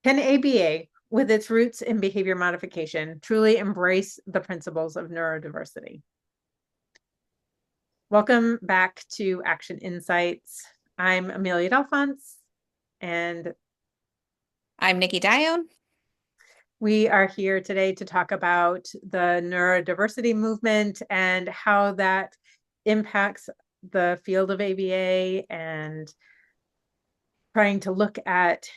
Can ABA, with its roots in behavior modification, truly embrace the principles of neurodiversity? Welcome back to Action Insights. I'm Amelia Delphonse, and I'm Nikki Dione. we are here today to talk about the neurodiversity movement and how that impacts the field of ABA, and trying to look at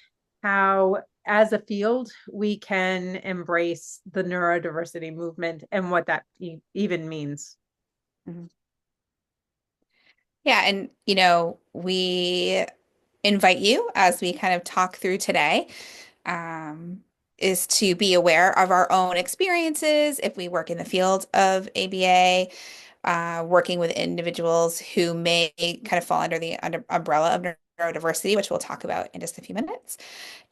how, as a field, we can embrace the neurodiversity movement and what that even means. Mhm. Yeah, and we invite you as we kind of talk through today, um, is to be aware of our own experiences if we work in the field of ABA, working with individuals who may kind of fall under the umbrella of neurodiversity, which we'll talk about in just a few minutes,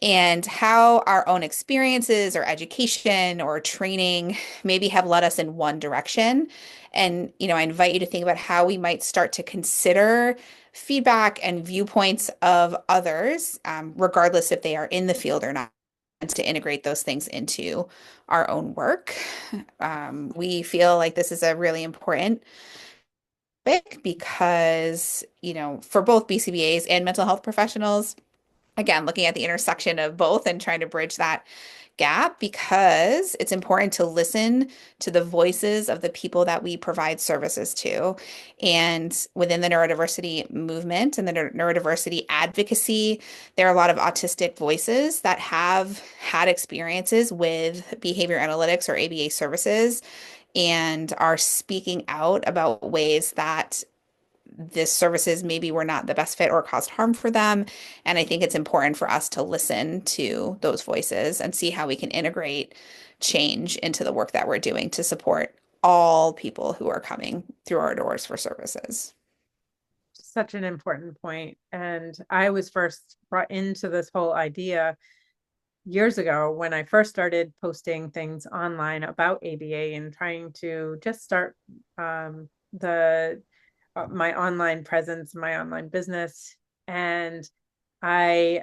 and how our own experiences or education or training maybe have led us in one direction. And, I invite you to think about how we might start to consider feedback and viewpoints of others, regardless if they are in the field or not, and to integrate those things into our own work. We feel like this is a really important topic because, for both BCBAs and mental health professionals, again, looking at the intersection of both and trying to bridge that gap, because it's important to listen to the voices of the people that we provide services to. And within the neurodiversity movement and the neurodiversity advocacy, there are a lot of autistic voices that have had experiences with behavior analytics or ABA services and are speaking out about ways that this services maybe were not the best fit or caused harm for them. And I think it's important for us to listen to those voices and see how we can integrate change into the work that we're doing to support all people who are coming through our doors for services. Such an important point. And I was first brought into this whole idea years ago when I first started posting things online about ABA and trying to just start the my online presence, my online business. And I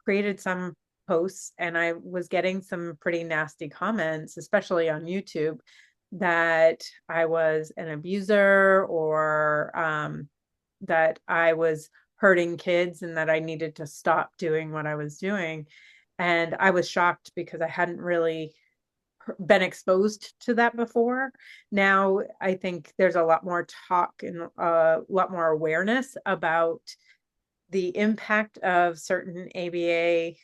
created some posts, and I was getting some pretty nasty comments, especially on YouTube, that I was an abuser, or that I was hurting kids and that I needed to stop doing what I was doing. And I was shocked because I hadn't really been exposed to that before. Now I think there's a lot more talk and a lot more awareness about the impact of certain ABA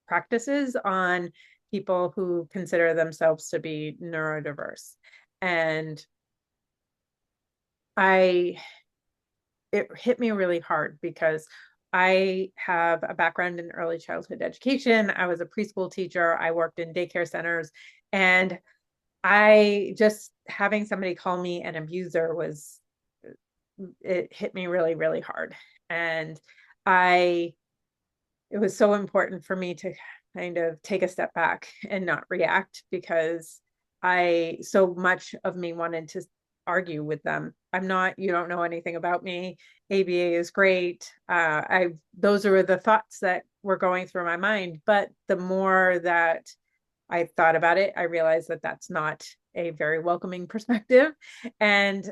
practices on people who consider themselves to be neurodiverse. And I it hit me really hard because I have a background in early childhood education. I was a preschool teacher. I worked in daycare centers, and I just having somebody call me an abuser was, it hit me really, really hard. And I it was so important for me to kind of take a step back and not react, because I so much of me wanted to argue with them. I'm not, you don't know anything about me. ABA is great. Those are the thoughts that were going through my mind. But the more that I thought about it, I realized that that's not a very welcoming perspective, and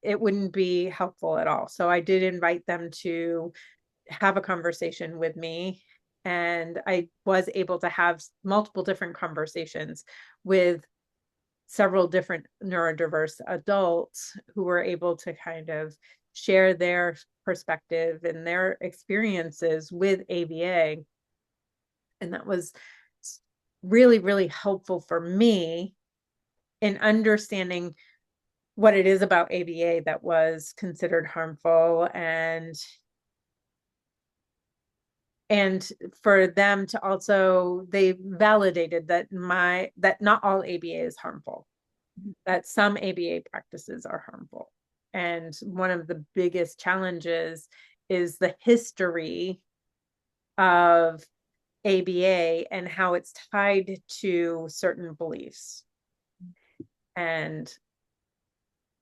it wouldn't be helpful at all. So I did invite them to have a conversation with me, and I was able to have multiple different conversations with several different neurodiverse adults who were able to kind of share their perspective and their experiences with ABA. And that was really, really helpful for me in understanding what it is about ABA that was considered harmful, and for them to also, they validated that not all ABA is harmful, that some ABA practices are harmful. And one of the biggest challenges is the history of ABA and how it's tied to certain beliefs. And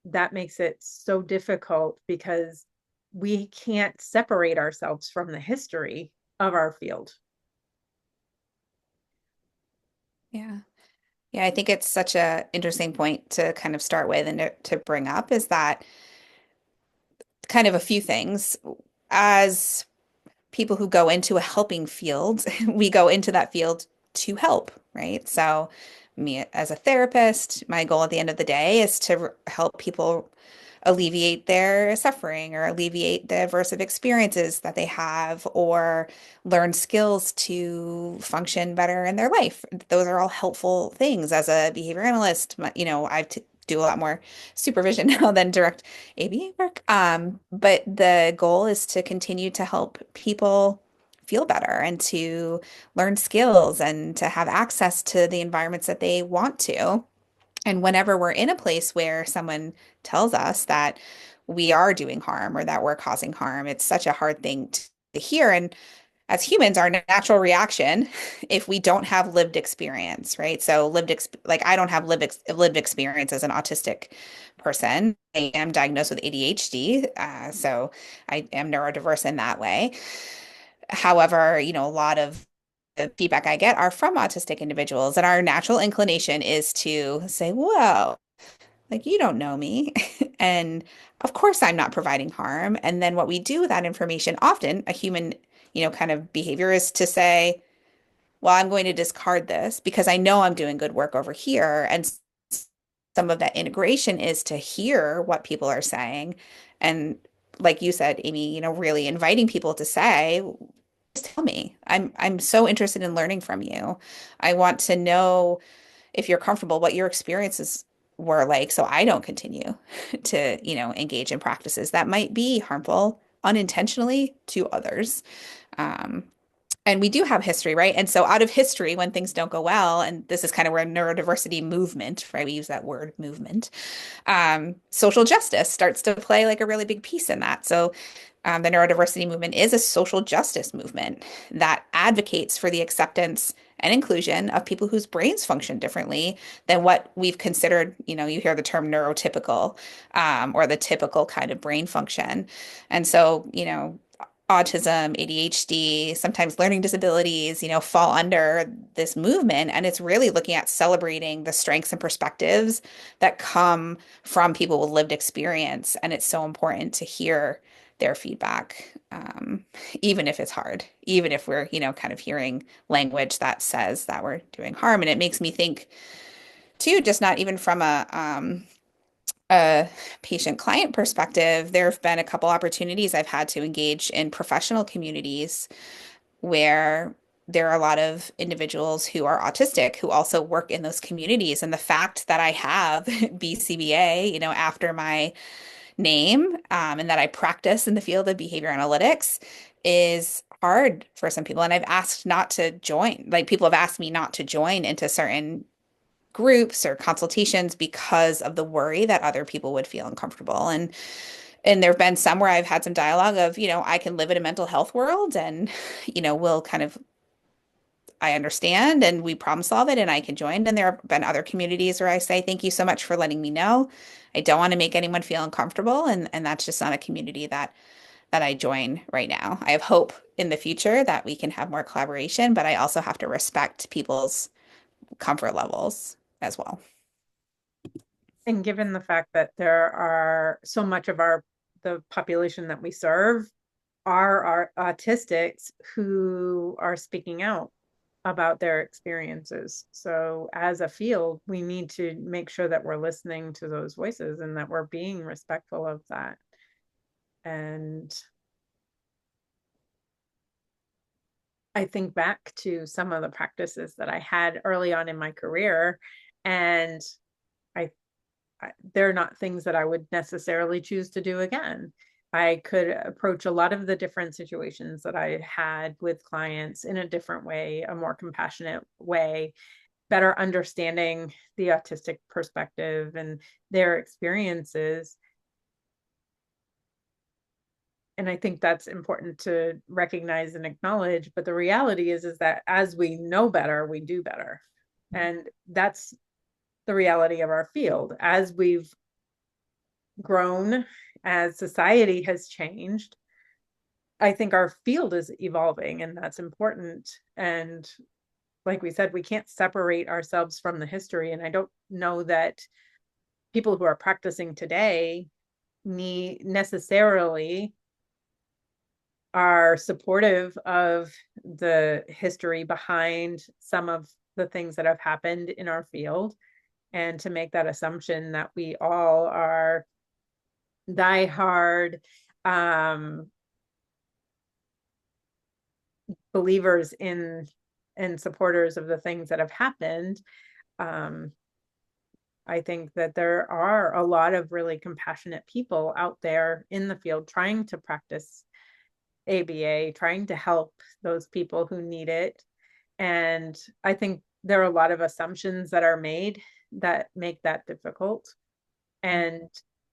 that makes it so difficult because we can't separate ourselves from the history of our field. Yeah. Yeah, I think it's such a interesting point to kind of start with and to bring up is that kind of a few things. As people who go into a helping field, we go into that field to help, right? So, me as a therapist, my goal at the end of the day is to help people alleviate their suffering or alleviate the aversive experiences that they have or learn skills to function better in their life. Those are all helpful things. As a behavior analyst, I do a lot more supervision now than direct ABA work. But the goal is to continue to help people feel better and to learn skills and to have access to the environments that they want to. And whenever we're in a place where someone tells us that we are doing harm or that we're causing harm, it's such a hard thing to hear. And as humans, our natural reaction, if we don't have lived experience, right? So like I don't have lived experience as an autistic person. I am diagnosed with ADHD, so I am neurodiverse in that way. However, a lot of the feedback I get are from autistic individuals, and our natural inclination is to say, "Whoa, like you don't know me." And of course I'm not providing harm. And then what we do with that information, often a human, kind of behavior is to say, well, I'm going to discard this because I know I'm doing good work over here. And some of that integration is to hear what people are saying. And like you said, Amy, really inviting people to say, just tell me. I'm so interested in learning from you. I want to know if you're comfortable, what your experiences were like, so I don't continue to, engage in practices that might be harmful unintentionally to others. Um, and we do have history, right? And so out of history, when things don't go well, and this is kind of where neurodiversity movement, right? We use that word movement. Social justice starts to play like a really big piece in that. So the neurodiversity movement is a social justice movement that advocates for the acceptance and inclusion of people whose brains function differently than what we've considered. You hear the term neurotypical, or the typical kind of brain function. And so, autism, ADHD, sometimes learning disabilities, fall under this movement. And it's really looking at celebrating the strengths and perspectives that come from people with lived experience. And it's so important to hear their feedback, even if it's hard, even if we're, kind of hearing language that says that we're doing harm. And it makes me think, too, just not even from a patient client perspective, there have been a couple opportunities I've had to engage in professional communities where there are a lot of individuals who are autistic who also work in those communities. And the fact that I have BCBA, after my name, and that I practice in the field of behavior analytics is hard for some people. And I've asked not to join, like people have asked me not to join into certain groups or consultations because of the worry that other people would feel uncomfortable. And there have been some where I've had some dialogue of, I can live in a mental health world and, we'll kind of I understand and we problem solve it and I can join. And there have been other communities where I say, thank you so much for letting me know. I don't want to make anyone feel uncomfortable. And that's just not a community that I join right now. I have hope in the future that we can have more collaboration, but I also have to respect people's comfort levels as well. And given the fact that there are so much of the population that we serve are our autistics who are speaking out about their experiences. So as a field, we need to make sure that we're listening to those voices and that we're being respectful of that. And I think back to some of the practices that I had early on in my career, and I they're not things that I would necessarily choose to do again. I could approach a lot of the different situations that I had with clients in a different way, a more compassionate way, better understanding the autistic perspective and their experiences. And I think that's important to recognize and acknowledge. But the reality is that as we know better, we do better. And that's the reality of our field. As we've grown, as society has changed, I think our field is evolving and that's important. And like we said, we can't separate ourselves from the history. And I don't know that people who are practicing today need necessarily are supportive of the history behind some of the things that have happened in our field, and to make that assumption that we all are diehard um, believers in and supporters of the things that have happened. Um, I think that there are a lot of really compassionate people out there in the field trying to practice ABA, trying to help those people who need it. And I think there are a lot of assumptions that are made that make that difficult. And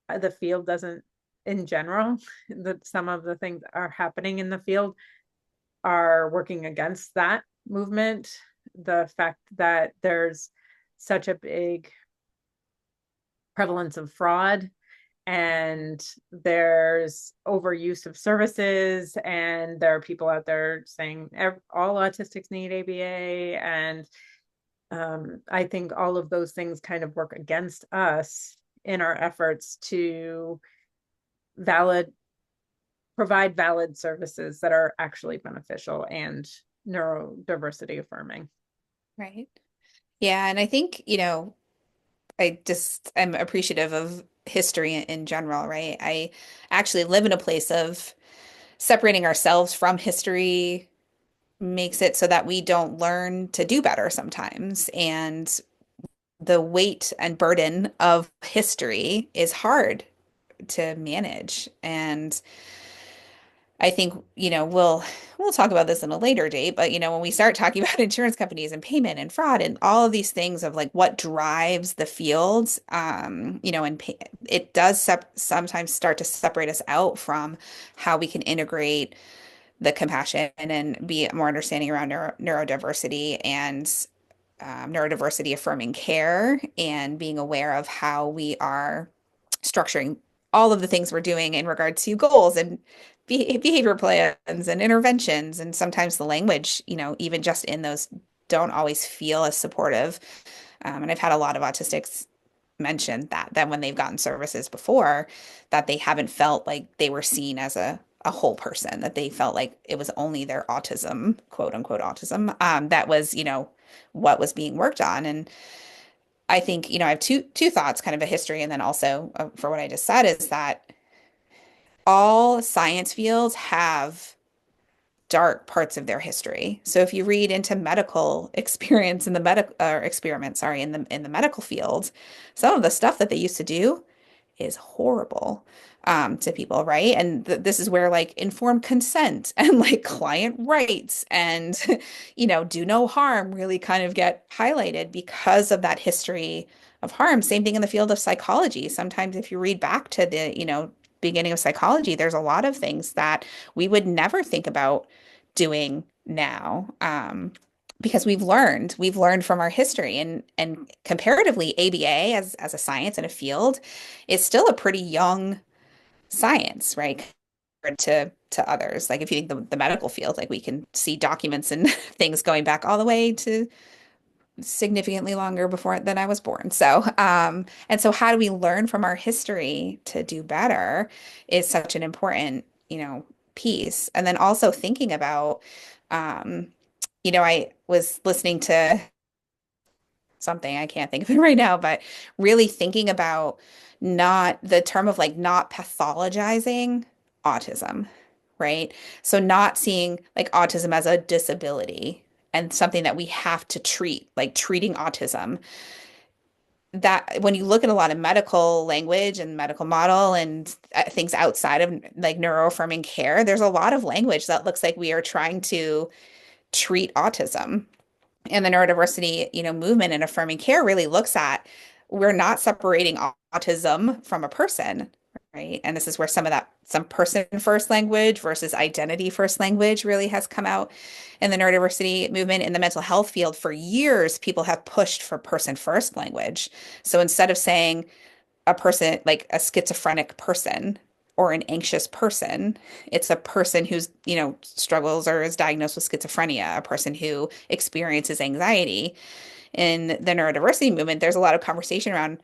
the field doesn't, in general, that some of the things that are happening in the field are working against that movement. The fact that there's such a big prevalence of fraud, and there's overuse of services, and there are people out there saying all autistics need ABA, and I think all of those things kind of work against us in our efforts to valid provide valid services that are actually beneficial and neurodiversity affirming. Right. Yeah, and I think, I'm appreciative of history in general, right? I actually live in a place of separating ourselves from history makes it so that we don't learn to do better sometimes. And the weight and burden of history is hard to manage. And I think, we'll talk about this in a later date, but when we start talking about insurance companies and payment and fraud and all of these things of like what drives the fields, and it does sometimes start to separate us out from how we can integrate the compassion and be more understanding around neurodiversity and neurodiversity affirming care and being aware of how we are structuring all of the things we're doing in regard to goals and behavior plans and interventions. And sometimes the language, even just in those don't always feel as supportive. And I've had a lot of autistics mention that when they've gotten services before, that they haven't felt like they were seen as a whole person, that they felt like it was only their autism, quote unquote autism, that was, what was being worked on. And I think, I have two thoughts, kind of a history, and then also for what I just said is that all science fields have dark parts of their history. So if you read into medical experience in the medical experiment, sorry, in the medical field, some of the stuff that they used to do is horrible to people, right? And this is where like informed consent and like client rights and do no harm really kind of get highlighted because of that history of harm. Same thing in the field of psychology. Sometimes if you read back to the, beginning of psychology, there's a lot of things that we would never think about doing now. Because we've learned from our history, and comparatively ABA as a science and a field is still a pretty young science, right? Compared to others. Like if you think the medical field, like we can see documents and things going back all the way to significantly longer before than I was born. So, and so how do we learn from our history to do better is such an important, piece. And then also thinking about, I was listening to something, I can't think of it right now, but really thinking about not the term of like not pathologizing autism, right? So not seeing like autism as a disability and something that we have to treat, like treating autism. That when you look at a lot of medical language and medical model and things outside of like neuroaffirming care, there's a lot of language that looks like we are trying to treat autism. And the neurodiversity, movement and affirming care really looks at we're not separating autism from a person, right? And this is where some person first language versus identity first language really has come out in the neurodiversity movement. In the mental health field for years, people have pushed for person first language. So instead of saying a person like a schizophrenic person, or an anxious person. It's a person who's, struggles or is diagnosed with schizophrenia, a person who experiences anxiety. In the neurodiversity movement, there's a lot of conversation around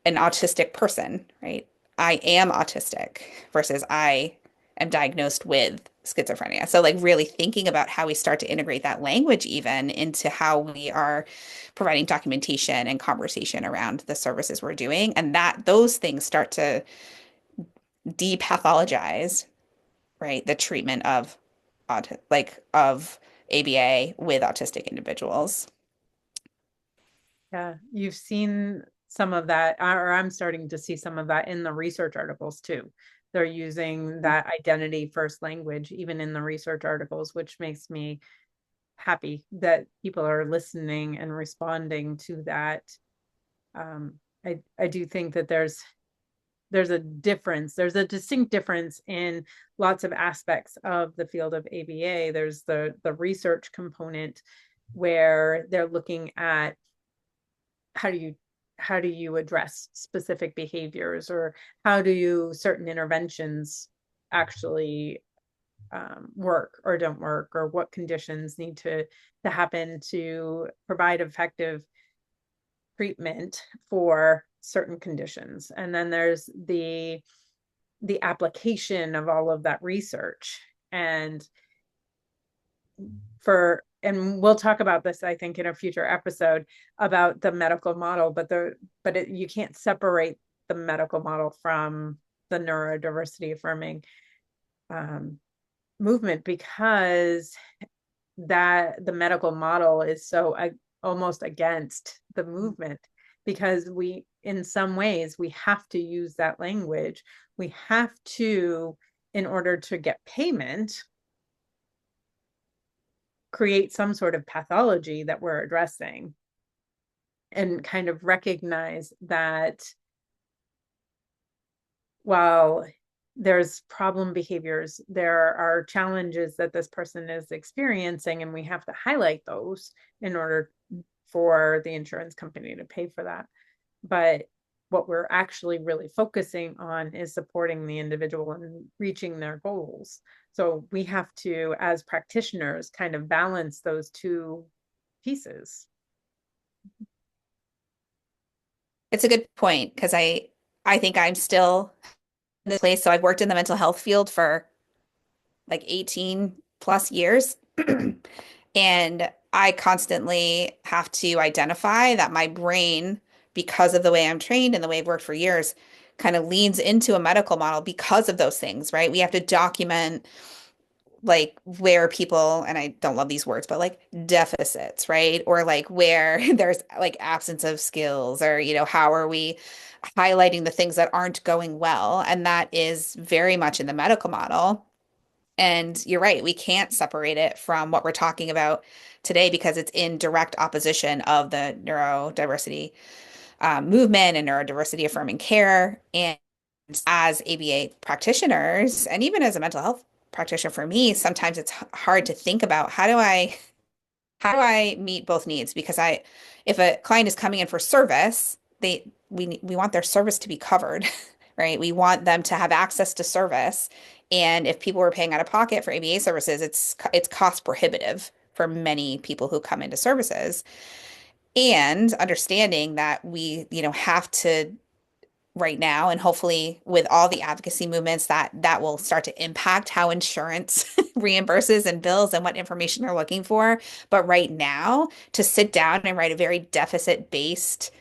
an autistic person, right? I am autistic versus I am diagnosed with schizophrenia. So, like, really thinking about how we start to integrate that language even into how we are providing documentation and conversation around the services we're doing. And that those things start to depathologize, right, the treatment of of ABA with autistic individuals. Yeah, you've seen some of that, or I'm starting to see some of that in the research articles too. They're using that identity first language even in the research articles, which makes me happy that people are listening and responding to that. I do think that there's a difference. There's a distinct difference in lots of aspects of the field of ABA. There's the research component where they're looking at how do you how do you address specific behaviors, or how do you certain interventions actually work or don't work, or what conditions need to happen to provide effective treatment for certain conditions. And then there's the application of all of that research. And we'll talk about this, I think, in a future episode about the medical model, but you can't separate the medical model from the neurodiversity affirming um, movement, because that the medical model is so almost against the movement, because we in some ways we have to use that language. We have to, in order to get payment, create some sort of pathology that we're addressing, and kind of recognize that while there's problem behaviors, there are challenges that this person is experiencing, and we have to highlight those in order for the insurance company to pay for that. But what we're actually really focusing on is supporting the individual and reaching their goals. So we have to, as practitioners, kind of balance those two pieces. It's a good point because I think I'm still in this place. So I've worked in the mental health field for like 18 plus years. And I constantly have to identify that my brain, because of the way I'm trained and the way I've worked for years, kind of leans into a medical model because of those things, right? We have to document like where people, and I don't love these words, but like deficits, right? Or like where there's like absence of skills, or, how are we highlighting the things that aren't going well? And that is very much in the medical model. And you're right, we can't separate it from what we're talking about today because it's in direct opposition of the neurodiversity movement and neurodiversity affirming care. And as ABA practitioners, and even as a mental health practitioner for me, sometimes it's hard to think about how do I meet both needs? Because if a client is coming in for service, we want their service to be covered, right? We want them to have access to service. And if people are paying out of pocket for ABA services, it's cost prohibitive for many people who come into services. And understanding that we, have to right now, and hopefully with all the advocacy movements that will start to impact how insurance reimburses and bills and what information they're looking for. But right now, to sit down and write a very deficit-based,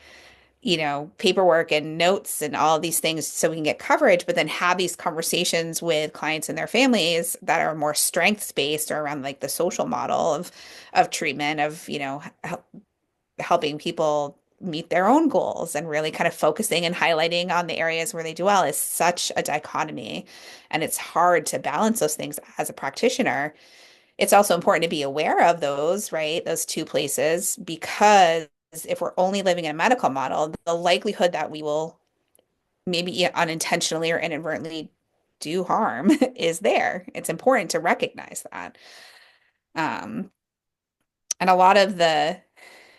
paperwork and notes and all of these things so we can get coverage, but then have these conversations with clients and their families that are more strengths-based or around like the social model of treatment, of, helping people meet their own goals and really kind of focusing and highlighting on the areas where they do well is such a dichotomy. And it's hard to balance those things as a practitioner. It's also important to be aware of those, right? Those two places, because if we're only living in a medical model, the likelihood that we will maybe unintentionally or inadvertently do harm is there. It's important to recognize that. Um, and a lot of the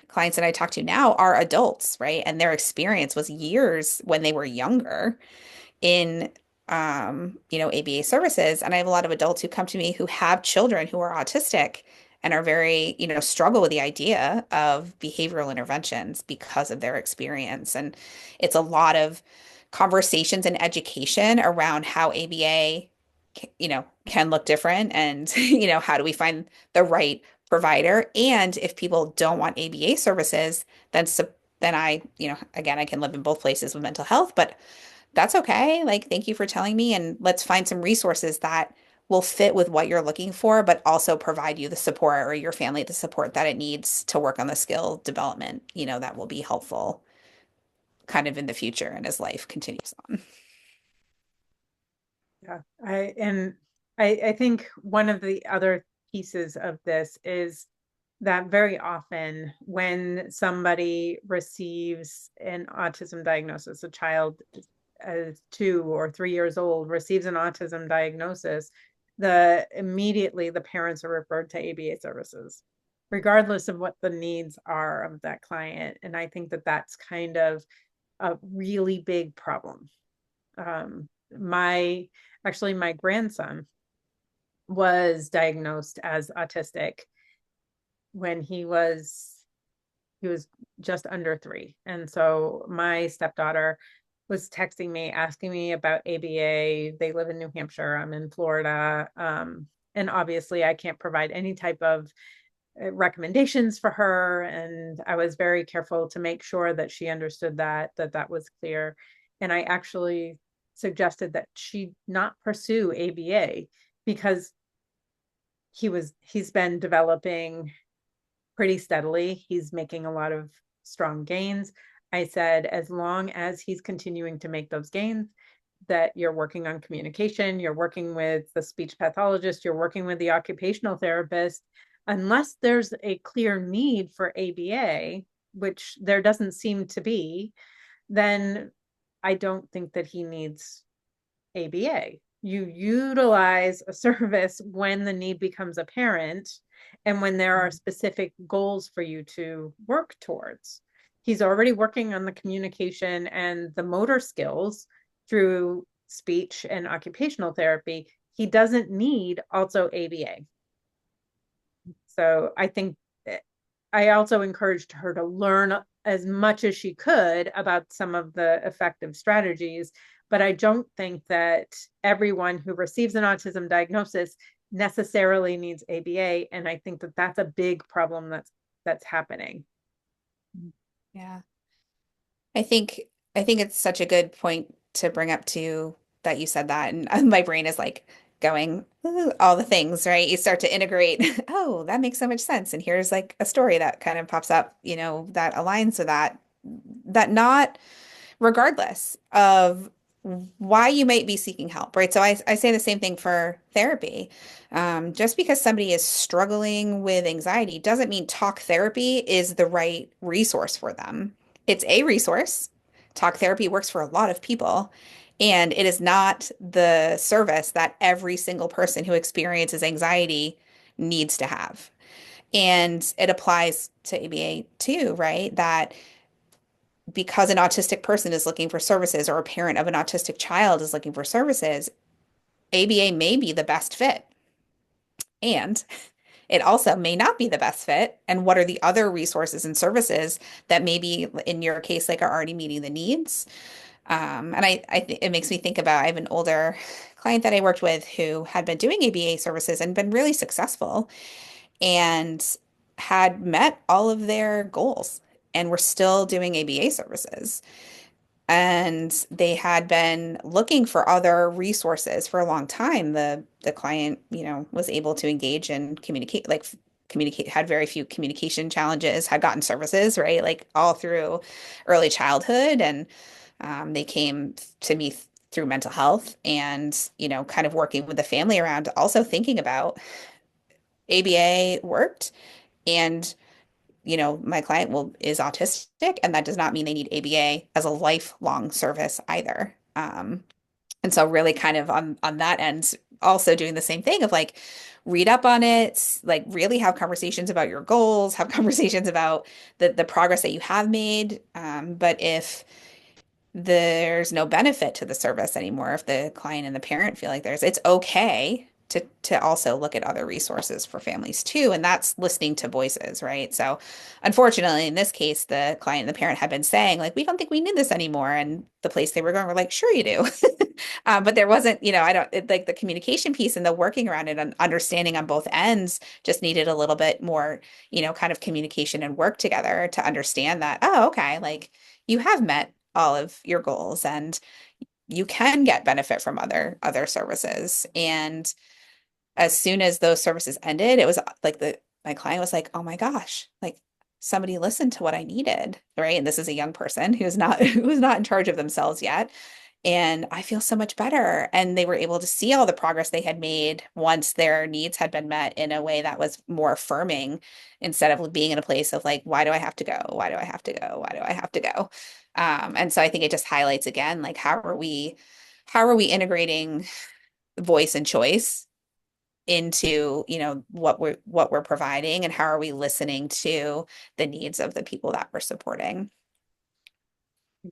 clients that I talk to now are adults, right? And their experience was years when they were younger in ABA services. And I have a lot of adults who come to me who have children who are autistic and are very, struggle with the idea of behavioral interventions because of their experience. And it's a lot of conversations and education around how ABA, can look different and, how do we find the right provider? And if people don't want ABA services, then again, I can live in both places with mental health, but that's okay. Like, thank you for telling me, and let's find some resources that will fit with what you're looking for, but also provide you the support or your family the support that it needs to work on the skill development, that will be helpful kind of in the future and as life continues on. Yeah, I think one of the other pieces of this is that very often when somebody receives an autism diagnosis, a child 2 or 3 years old receives an autism diagnosis, immediately the parents are referred to ABA services, regardless of what the needs are of that client. And I think that that's kind of a really big problem. My Actually, my grandson was diagnosed as autistic when he was just under 3. And so my stepdaughter was texting me, asking me about ABA. They live in New Hampshire. I'm in Florida. And obviously I can't provide any type of recommendations for her. And I was very careful to make sure that she understood that was clear. And I actually suggested that she not pursue ABA because he's been developing pretty steadily. He's making a lot of strong gains. I said, as long as he's continuing to make those gains, that you're working on communication, you're working with the speech pathologist, you're working with the occupational therapist, unless there's a clear need for ABA, which there doesn't seem to be, then I don't think that he needs ABA. You utilize a service when the need becomes apparent and when there are specific goals for you to work towards. He's already working on the communication and the motor skills through speech and occupational therapy. He doesn't need also ABA. So I think I also encouraged her to learn as much as she could about some of the effective strategies. But I don't think that everyone who receives an autism diagnosis necessarily needs ABA. And I think that that's a big problem that's happening. Yeah. I think I think it's such a good point to bring up too that you said that, and my brain is like going "Ooh," all the things, right? You start to integrate, oh, that makes so much sense. And here's like a story that kind of pops up, that aligns with that not regardless of why you might be seeking help, right? So I say the same thing for therapy. Just because somebody is struggling with anxiety doesn't mean talk therapy is the right resource for them. It's a resource. Talk therapy works for a lot of people, and it is not the service that every single person who experiences anxiety needs to have. And it applies to ABA too, right? That because an autistic person is looking for services or a parent of an autistic child is looking for services, ABA may be the best fit. And it also may not be the best fit. And what are the other resources and services that maybe in your case, like are already meeting the needs? And it makes me think about, I have an older client that I worked with who had been doing ABA services and been really successful and had met all of their goals and were still doing ABA services. And they had been looking for other resources for a long time. The client, was able to engage and communicate, had very few communication challenges, had gotten services, right? Like all through early childhood. And they came to me through mental health and, kind of working with the family around also thinking about ABA worked. And my client is autistic, and that does not mean they need ABA as a lifelong service either. And so really kind of on that end, also doing the same thing of like read up on it, like really have conversations about your goals, have conversations about the progress that you have made. But there's no benefit to the service anymore if the client and the parent feel like it's okay to also look at other resources for families too, and that's listening to voices, right? So unfortunately in this case the client and the parent had been saying like we don't think we need this anymore, and the place they were going were like sure you do. But there wasn't, I don't like the communication piece and the working around it and understanding on both ends just needed a little bit more, kind of communication and work together to understand that, oh, okay, like you have met all of your goals and you can get benefit from other services. And as soon as those services ended, it was like the my client was like, "Oh my gosh, like somebody listened to what I needed." Right? And this is a young person who's not who's not in charge of themselves yet. And I feel so much better. And they were able to see all the progress they had made once their needs had been met in a way that was more affirming instead of being in a place of like, why do I have to go? Why do I have to go? Why do I have to go? And so I think it just highlights again, like how are we integrating voice and choice into, what we're providing, and how are we listening to the needs of the people that we're supporting?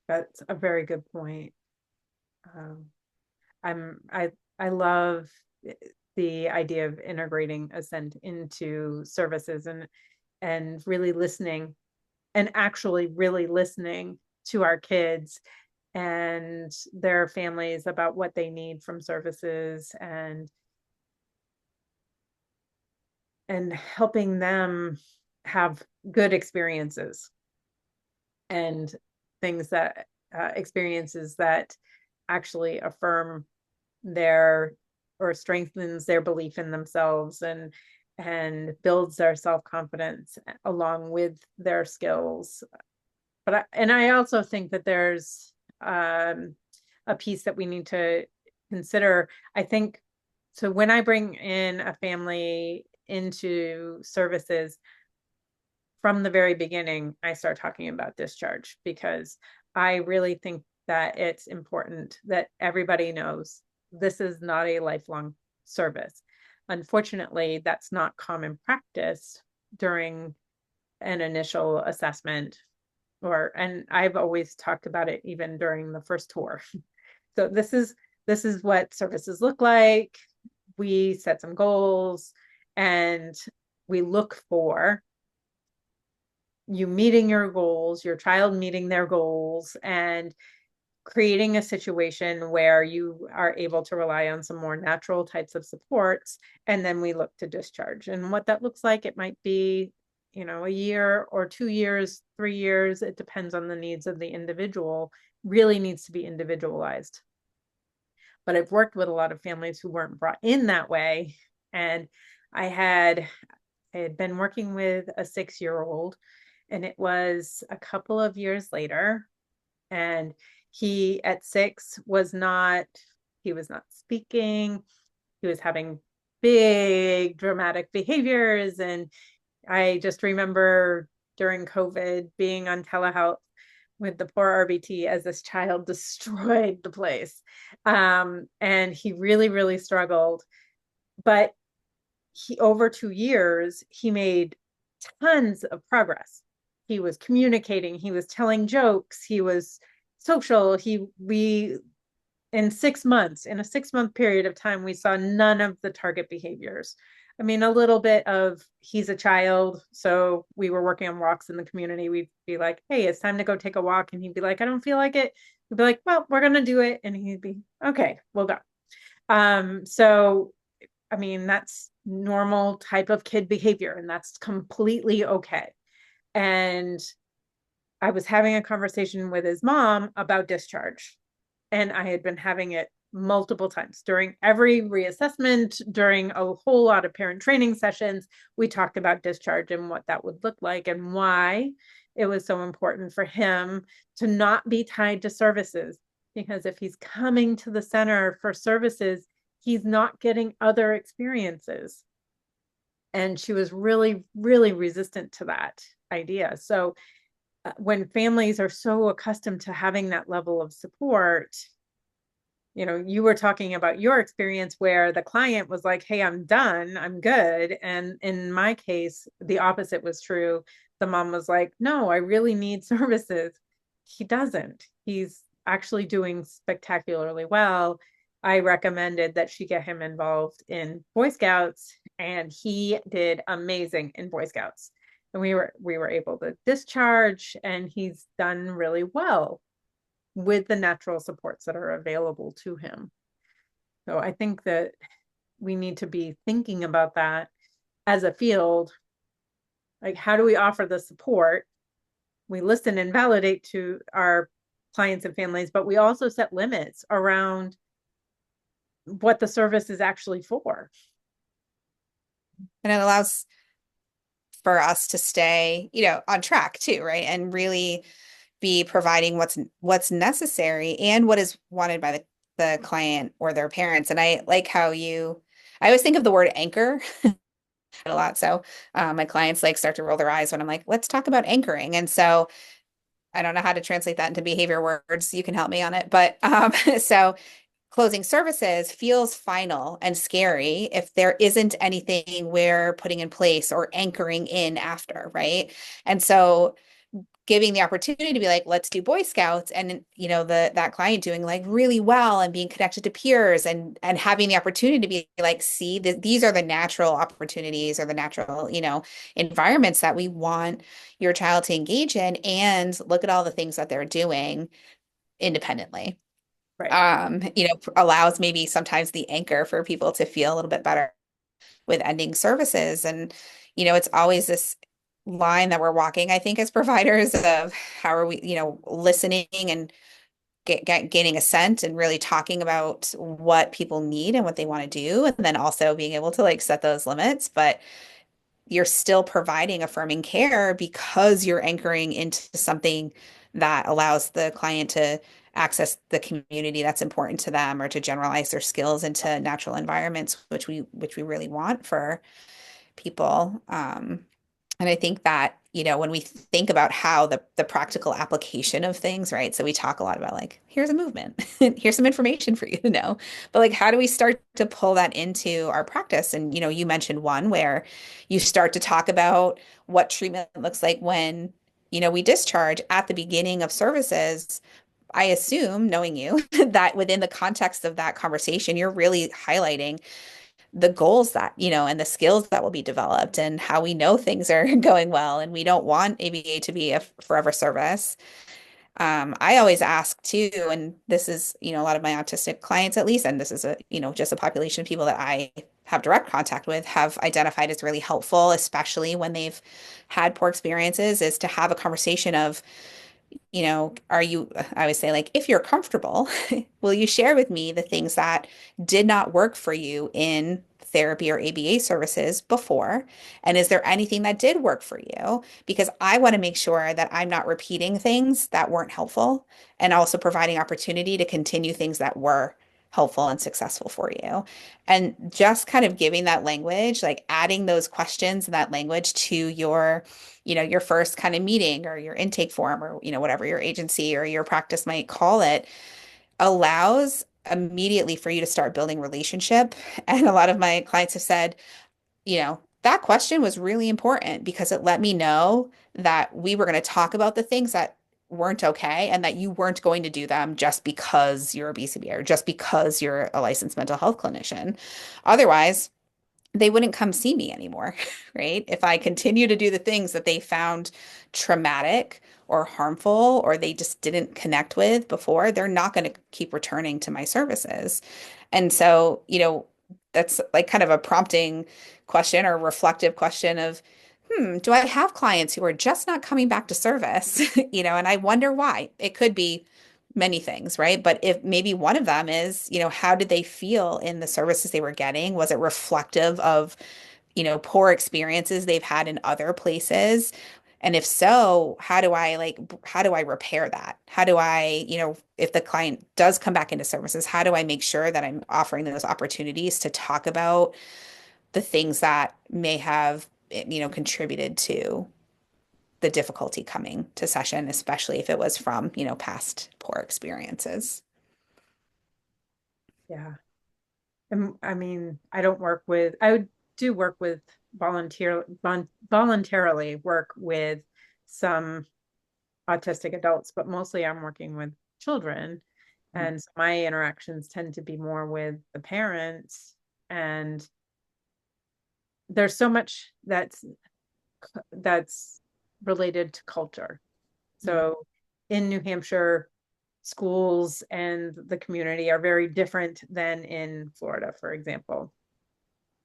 That's a very good point. Um, I'm I love the idea of integrating Ascent into services and really listening and actually really listening to our kids and their families about what they need from services and helping them have good experiences and things that experiences that actually affirm their or strengthens their belief in themselves and builds their self-confidence along with their skills. I also think that there's a piece that we need to consider. I think so when I bring in a family into services, from the very beginning, I start talking about discharge because I really think that it's important that everybody knows this is not a lifelong service. Unfortunately, that's not common practice during an initial assessment and I've always talked about it even during the first tour. So this is what services look like. We set some goals and we look for you meeting your goals, your child meeting their goals, and creating a situation where you are able to rely on some more natural types of supports. And then we look to discharge. And what that looks like, it might be, a year or 2 years, 3 years. It depends on the needs of the individual, really needs to be individualized. But I've worked with a lot of families who weren't brought in that way. And I had I had been working with a 6-year-old, and it was a couple of years later. And he, at 6, he was not speaking. He was having big dramatic behaviors. And I just remember during COVID being on telehealth with the poor RBT as this child destroyed the place. And he really, really struggled. But over 2 years, he made tons of progress. He was communicating, he was telling jokes, he was social. We in 6 months, in a 6-month period of time, we saw none of the target behaviors. I mean, a little bit of he's a child. So we were working on walks in the community. We'd be like, hey, it's time to go take a walk. And he'd be like, I don't feel like it. We'd be like, well, we're going to do it. And he'd be, okay, we'll go. So I mean, that's normal type of kid behavior, and that's completely okay. And I was having a conversation with his mom about discharge, and I had been having it multiple times during every reassessment, during a whole lot of parent training sessions. We talked about discharge and what that would look like and why it was so important for him to not be tied to services. Because if he's coming to the center for services, he's not getting other experiences. And she was really, really resistant to that idea. So when families are so accustomed to having that level of support, you were talking about your experience where the client was like, hey, I'm done, I'm good. And in my case, the opposite was true. The mom was like, no, I really need services. He doesn't. He's actually doing spectacularly well, I recommended that she get him involved in Boy Scouts, and he did amazing in Boy Scouts. And we were able to discharge, and he's done really well with the natural supports that are available to him. So I think that we need to be thinking about that as a field. Like, how do we offer the support? We listen and validate to our clients and families, but we also set limits around what the service is actually for. And it allows for us to stay, on track too, right? And really be providing what's necessary and what is wanted by the client or their parents. And I like how I always think of the word anchor a lot. So my clients like start to roll their eyes when I'm like, let's talk about anchoring. And so I don't know how to translate that into behavior words. You can help me on it. But so closing services feels final and scary if there isn't anything we're putting in place or anchoring in after, right? And so giving the opportunity to be like, let's do Boy Scouts, and that client doing like really well and being connected to peers and having the opportunity to be like, see, these are the natural opportunities or the natural, environments that we want your child to engage in, and look at all the things that they're doing independently. Right. Allows maybe sometimes the anchor for people to feel a little bit better with ending services. And, it's always this line that we're walking, I think, as providers of how are we, listening and gaining assent and really talking about what people need and what they want to do. And then also being able to like set those limits. But you're still providing affirming care because you're anchoring into something that allows the client to access the community that's important to them or to generalize their skills into natural environments, which we really want for people. And I think that, when we think about how the practical application of things, right? So we talk a lot about like, here's a movement, here's some information for you to know. But like, how do we start to pull that into our practice? And, you mentioned one where you start to talk about what treatment looks like when, we discharge at the beginning of services. I assume, knowing you, that within the context of that conversation, you're really highlighting the goals that, and the skills that will be developed and how we know things are going well. And we don't want ABA to be a forever service. I always ask too, and this is, a lot of my autistic clients at least, and this is just a population of people that I have direct contact with have identified as really helpful, especially when they've had poor experiences, is to have a conversation of, I always say, like, if you're comfortable, will you share with me the things that did not work for you in therapy or ABA services before? And is there anything that did work for you? Because I want to make sure that I'm not repeating things that weren't helpful and also providing opportunity to continue things that were helpful and successful for you. And just kind of giving that language, like adding those questions and that language to your first kind of meeting or your intake form or, whatever your agency or your practice might call it, allows immediately for you to start building relationship. And a lot of my clients have said, that question was really important because it let me know that we were going to talk about the things that weren't okay and that you weren't going to do them just because you're a BCBA or just because you're a licensed mental health clinician. Otherwise, they wouldn't come see me anymore, right? If I continue to do the things that they found traumatic or harmful or they just didn't connect with before, they're not going to keep returning to my services. And so, that's like kind of a prompting question or reflective question of, do I have clients who are just not coming back to service? And I wonder why. It could be many things, right? But if maybe one of them is, how did they feel in the services they were getting? Was it reflective of, poor experiences they've had in other places? And if so, how do I repair that? How do I, if the client does come back into services, how do I make sure that I'm offering those opportunities to talk about the things that may have, contributed to the difficulty coming to session, especially if it was from, past poor experiences. Yeah. And I mean, I do work with voluntarily work with some autistic adults, but mostly I'm working with children. And so my interactions tend to be more with the parents. And there's so much that's related to culture. Mhm. So in New Hampshire, schools and the community are very different than in Florida, for example.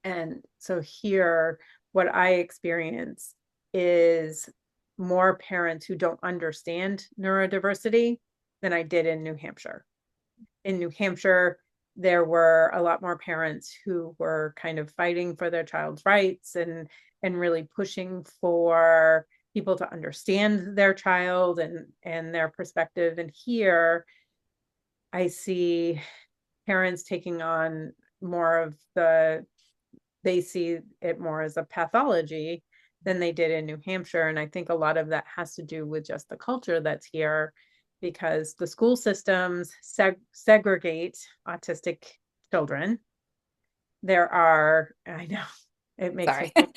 And so here, what I experience is more parents who don't understand neurodiversity than I did in New Hampshire. In New Hampshire, there were a lot more parents who were kind of fighting for their child's rights and really pushing for people to understand their child and their perspective. And here I see parents taking on more of they see it more as a pathology than they did in New Hampshire. And I think a lot of that has to do with just the culture that's here because the school systems segregate autistic children. I know it makes me Sorry.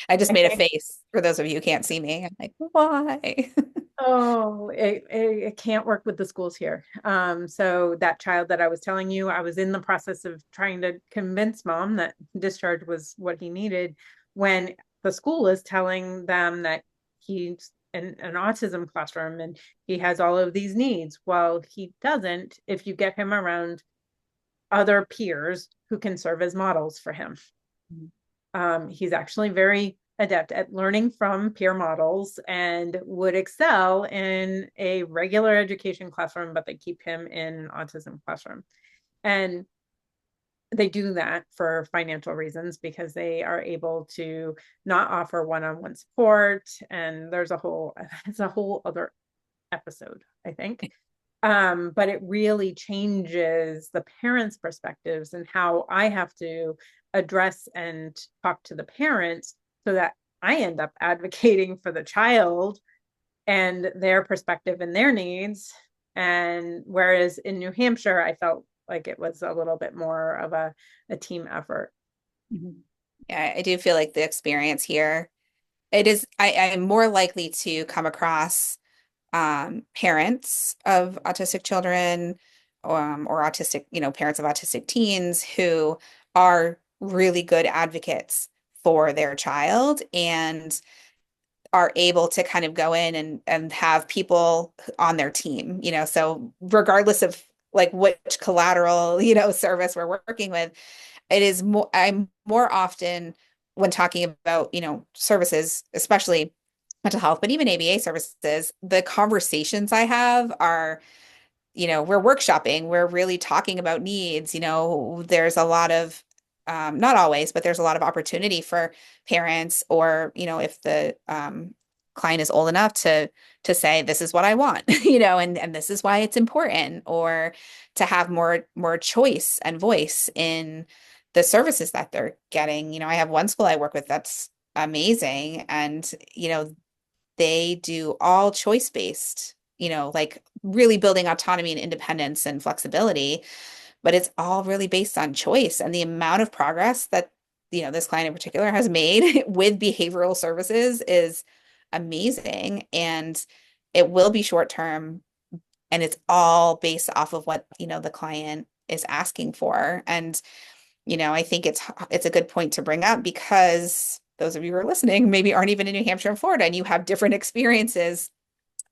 I just I made a think, face for those of you who can't see me. I'm like, why? oh, it can't work with the schools here. So that child that I was telling you, I was in the process of trying to convince mom that discharge was what he needed when the school is telling them that he's in an autism classroom and he has all of these needs. Well, he doesn't if you get him around other peers who can serve as models for him. He's actually very adept at learning from peer models and would excel in a regular education classroom, but they keep him in an autism classroom. And they do that for financial reasons because they are able to not offer one-on-one support. And it's a whole other episode, I think. But it really changes the parents' perspectives and how I have to address and talk to the parents so that I end up advocating for the child and their perspective and their needs. And whereas in New Hampshire, I felt like it was a little bit more of a team effort. Mhm. Yeah, I do feel like the experience here, I'm more likely to come across parents of autistic children or autistic, parents of autistic teens who are really good advocates for their child and are able to kind of go in and have people on their team, so regardless of like which collateral, service we're working with, I'm more often when talking about, services, especially mental health, but even ABA services, the conversations I have are, we're workshopping, we're really talking about needs, there's a lot of, not always, but there's a lot of opportunity for parents or, if the client is old enough to say, this is what I want, and this is why it's important, or to have more choice and voice in the services that they're getting. I have one school I work with that's amazing. And, they do all choice-based, like really building autonomy and independence and flexibility, but it's all really based on choice. And the amount of progress that, this client in particular has made with behavioral services is amazing. And it will be short term, and it's all based off of what, the client is asking for. And I think it's a good point to bring up because those of you who are listening maybe aren't even in New Hampshire and Florida, and you have different experiences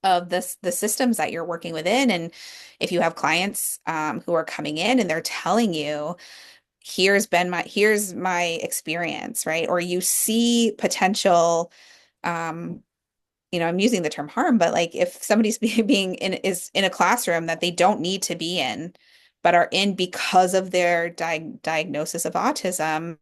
of the systems that you're working within. And if you have clients who are coming in and they're telling you, here's my experience, right? Or you see potential, um, I'm using the term harm, but like if somebody's is in a classroom that they don't need to be in, but are in because of their diagnosis of autism,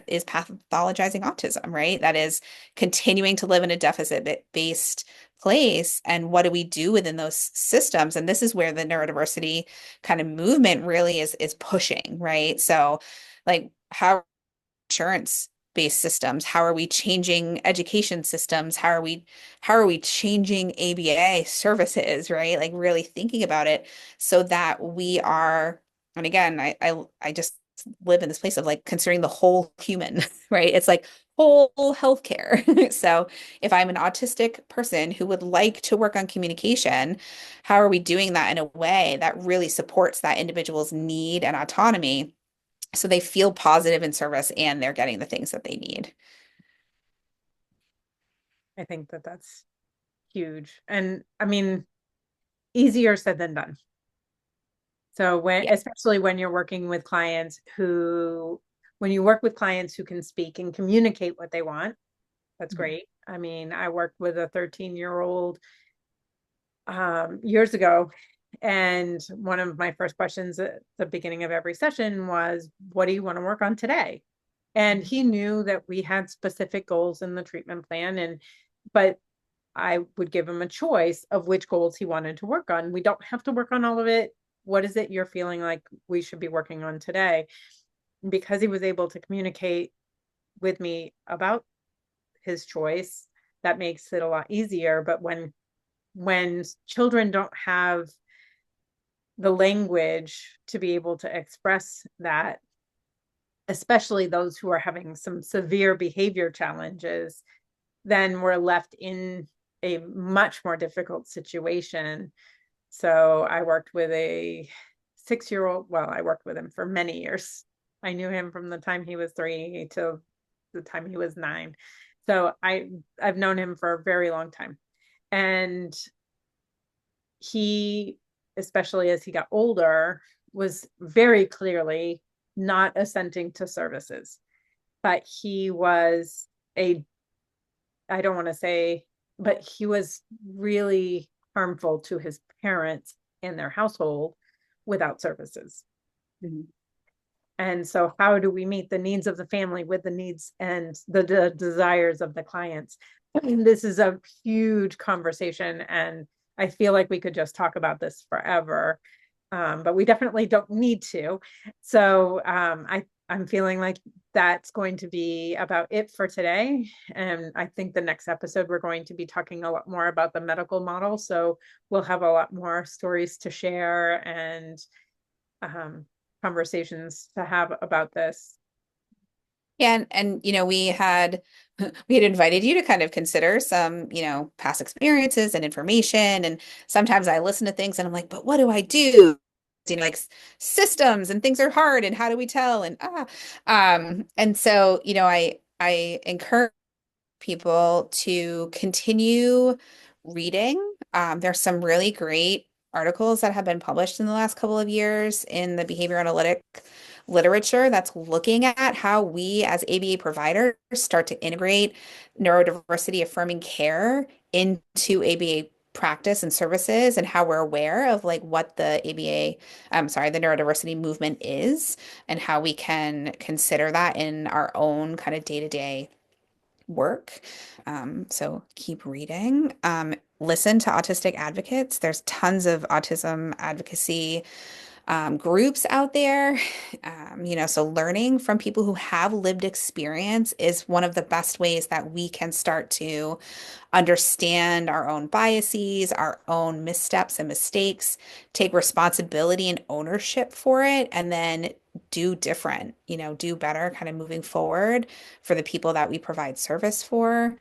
is pathologizing autism, right? That is continuing to live in a deficit-based place. And what do we do within those systems? And this is where the neurodiversity kind of movement really is pushing, right? So, like, how insurance based systems, how are we changing education systems, how are we changing ABA services, right? Like really thinking about it so that we are, and again, I just live in this place of like considering the whole human, right? It's like whole healthcare. So if I'm an autistic person who would like to work on communication, how are we doing that in a way that really supports that individual's need and autonomy so they feel positive in service and they're getting the things that they need? I think that that's huge. And I mean, easier said than done. So when, Yeah. especially when you're working with clients who, when you work with clients who can speak and communicate what they want, that's Mhm. great. I mean, I worked with a 13-year-old years ago, and one of my first questions at the beginning of every session was, what do you want to work on today? And he knew that we had specific goals in the treatment plan, and but I would give him a choice of which goals he wanted to work on. We don't have to work on all of it. What is it you're feeling like we should be working on today? Because he was able to communicate with me about his choice, that makes it a lot easier. But when children don't have the language to be able to express that, especially those who are having some severe behavior challenges, then we're left in a much more difficult situation. So I worked with a 6 year old. Well, I worked with him for many years. I knew him from the time he was 3 to the time he was 9. So I've known him for a very long time. And he, especially as he got older, was very clearly not assenting to services. But he was a, I don't want to say, but he was really harmful to his parents and their household without services. Mhm. And so, how do we meet the needs of the family with the needs and the desires of the clients? And this is a huge conversation, and I feel like we could just talk about this forever, but we definitely don't need to. So, I'm feeling like that's going to be about it for today. And I think the next episode, we're going to be talking a lot more about the medical model. So, we'll have a lot more stories to share and um, conversations to have about this. Yeah, and we had invited you to kind of consider some, past experiences and information. And sometimes I listen to things and I'm like, but what do I do? Like systems and things are hard and how do we tell? And so, I encourage people to continue reading. There's some really great articles that have been published in the last couple of years in the behavior analytic literature that's looking at how we as ABA providers start to integrate neurodiversity affirming care into ABA practice and services and how we're aware of like what the ABA, I'm sorry, the neurodiversity movement is and how we can consider that in our own kind of day-to-day work. So keep reading. Listen to autistic advocates. There's tons of autism advocacy groups out there. So learning from people who have lived experience is one of the best ways that we can start to understand our own biases, our own missteps and mistakes, take responsibility and ownership for it, and then do different, do better kind of moving forward for the people that we provide service for.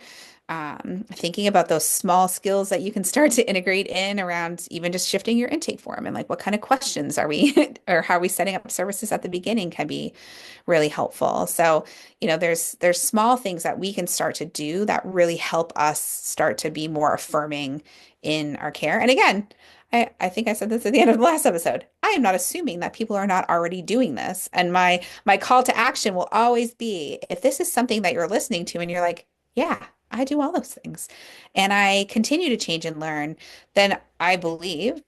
Thinking about those small skills that you can start to integrate in around even just shifting your intake form and like what kind of questions are we or how are we setting up services at the beginning can be really helpful. So, there's small things that we can start to do that really help us start to be more affirming in our care. And again, I think I said this at the end of the last episode. I am not assuming that people are not already doing this. And my call to action will always be if this is something that you're listening to and you're like, yeah, I do all those things. And I continue to change and learn, then I believe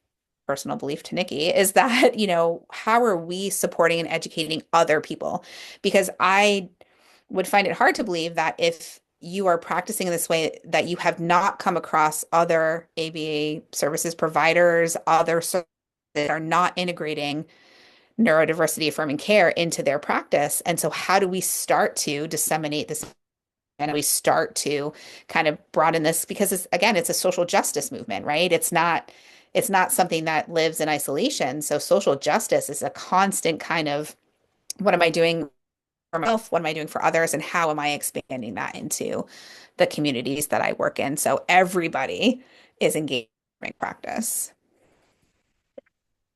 personal belief to Nikki is that, how are we supporting and educating other people? Because I would find it hard to believe that if you are practicing in this way, that you have not come across other ABA services providers, other services that are not integrating neurodiversity affirming care into their practice. And so, how do we start to disseminate this? And we start to kind of broaden this because it's a social justice movement, right? It's not something that lives in isolation. So social justice is a constant kind of what am I doing for myself, what am I doing for others, and how am I expanding that into the communities that I work in so everybody is engaged in practice.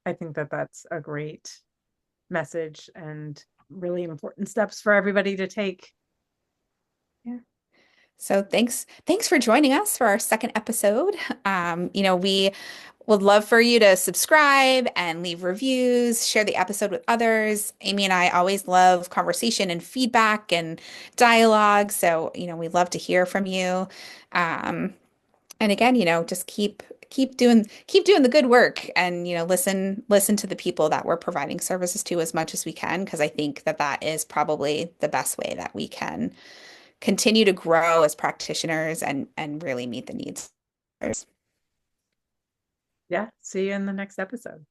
I think that that's a great message and really important steps for everybody to take. Yeah. So thanks for joining us for our second episode. We would love for you to subscribe and leave reviews, share the episode with others. Amy and I always love conversation and feedback and dialogue. So, we'd love to hear from you. Um, and again, just keep doing the good work and, listen to the people that we're providing services to as much as we can, because I think that that is probably the best way that we can continue to grow as practitioners and really meet the needs. Yeah. See you in the next episode.